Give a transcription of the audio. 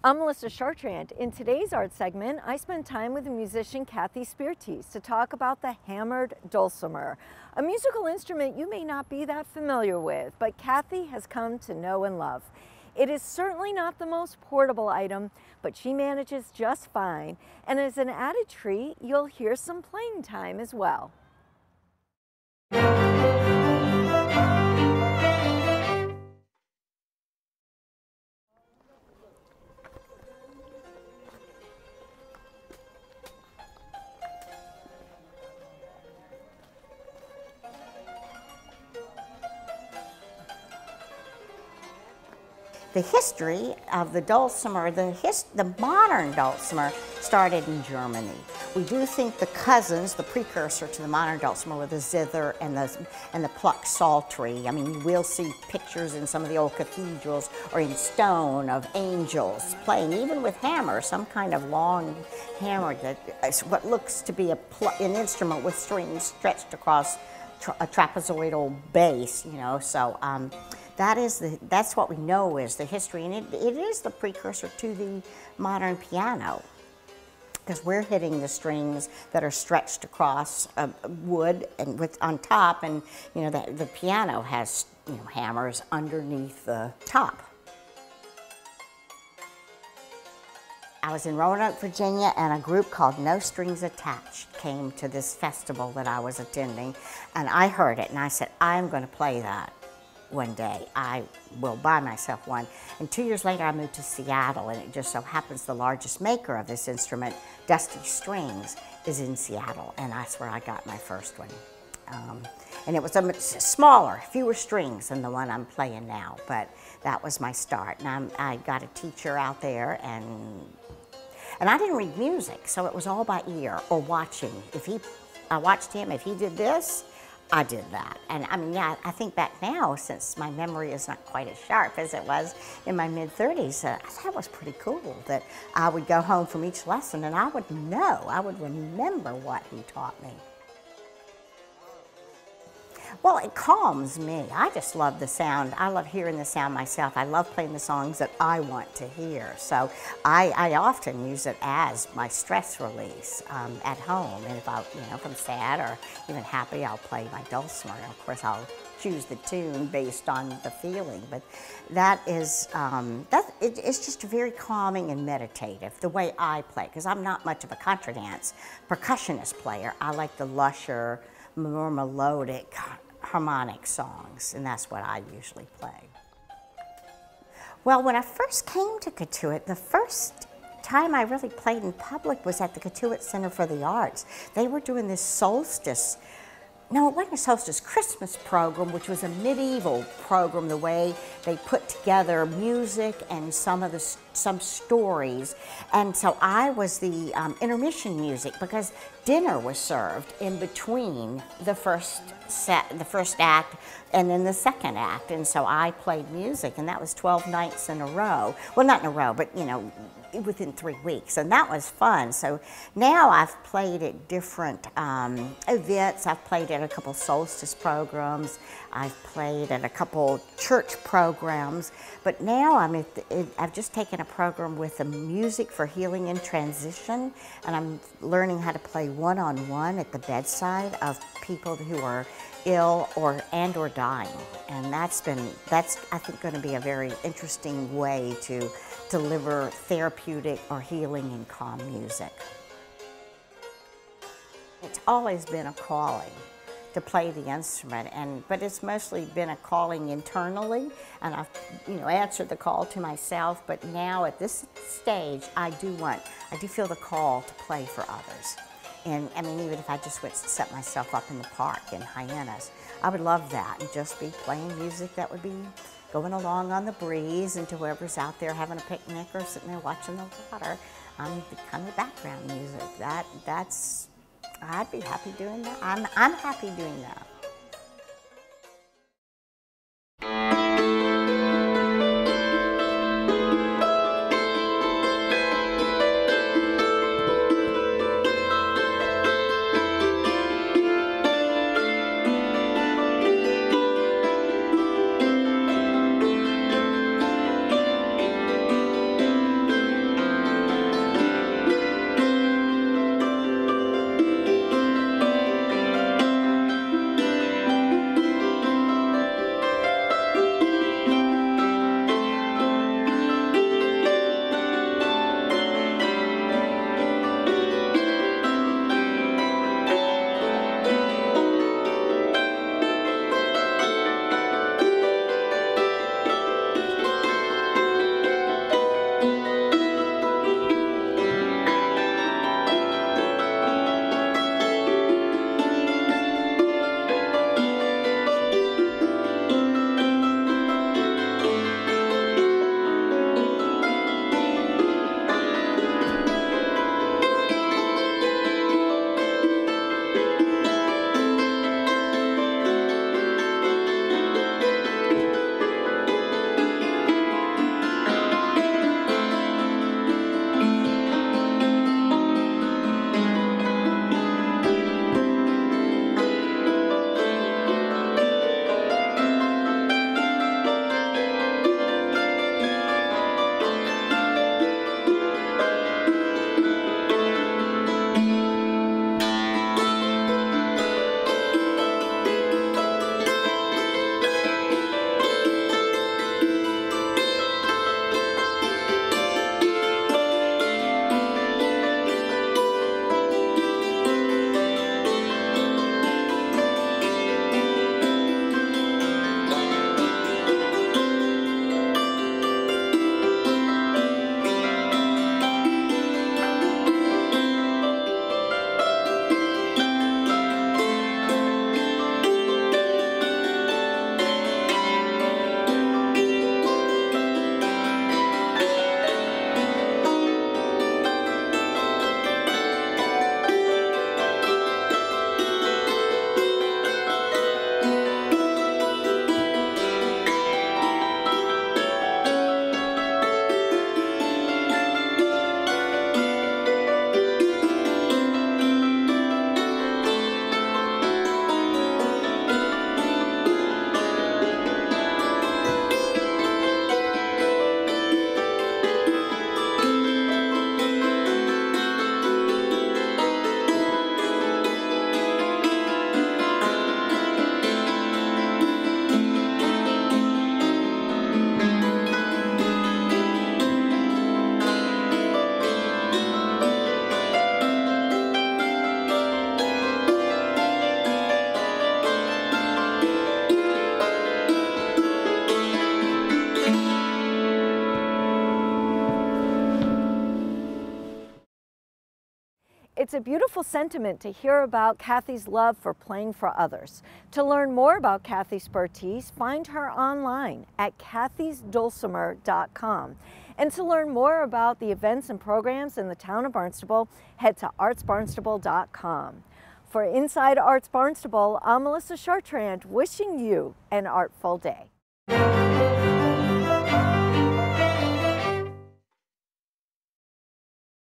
I'm Melissa Chartrand. In today's art segment, I spend time with the musician Kathy Spirtes to talk about the hammered dulcimer, a musical instrument you may not be that familiar with, but Kathy has come to know and love. It is certainly not the most portable item, but she manages just fine, and as an added treat, you'll hear some playing time as well. The history of the dulcimer, the modern dulcimer, started in Germany. We do think the cousins, the precursor to the modern dulcimer, were the zither and the pluck psaltery. I mean, we'll see pictures in some of the old cathedrals or in stone of angels playing, even with hammer, some kind of long hammer that is what looks to be an instrument with strings stretched across a trapezoidal base, you know. So. That's what we know is the history, and it is the precursor to the modern piano, because we're hitting the strings that are stretched across wood and on top, and you know the piano has hammers underneath the top. I was in Roanoke, Virginia, and a group called No Strings Attached came to this festival that I was attending, and I heard it, and I said, I'm going to play that. One day. I will buy myself one. And 2 years later, I moved to Seattle, and it just so happens the largest maker of this instrument, Dusty Strings, is in Seattle, and that's where I got my first one. And it was a much smaller, fewer strings than the one I'm playing now, but that was my start. And I got a teacher out there, and I didn't read music, so it was all by ear or watching. I watched him, if he did this, I did that. And I mean, yeah, I think back now, since my memory is not quite as sharp as it was in my mid-30s, that was pretty cool that I would go home from each lesson and I would remember what he taught me. Well, it calms me. I just love the sound. I love hearing the sound myself. I love playing the songs that I want to hear. So I often use it as my stress release at home. And if I'm sad or even happy, I'll play my dulcimer. And of course, I'll choose the tune based on the feeling. But that is, it's just very calming and meditative, the way I play, because I'm not much of a contradance percussionist player. I like the lusher, more melodic, harmonic songs, and that's what I usually play. Well, when I first came to Cotuit, the first time I really played in public was at the Cotuit Center for the Arts. They were doing this solstice, no, it wasn't a solstice, Christmas program, which was a medieval program, the way they put together music and some stories. And so I was the intermission music, because dinner was served in between the first act and then the second act. And so I played music, and that was 12 nights in a row. Well, not in a row, but within 3 weeks, and that was fun. So now I've played at different events. I've played at a couple solstice programs. I've played at a couple church programs, but now I've just taken a program with the Music for Healing in Transition, and I'm learning how to play one-on-one at the bedside of people who are ill or dying, and that's I think going to be a very interesting way to deliver therapeutic or healing and calm music. It's always been a calling to play the instrument, but it's mostly been a calling internally, and I've answered the call to myself. But now at this stage, I do feel the call to play for others. And I mean, even if I just went to set myself up in the park in Hyannis, I would love that, and just be playing music that would be going along on the breeze, and to whoever's out there having a picnic or sitting there watching the water, the kind of background music. I'd be happy doing that. I'm happy doing that. It's a beautiful sentiment to hear about Kathy's love for playing for others. To learn more about Kathy Spirtes, find her online at kathysdulcimer.com. And to learn more about the events and programs in the town of Barnstable, head to ArtsBarnstable.com. For Inside Arts Barnstable, I'm Melissa Chartrand, wishing you an artful day.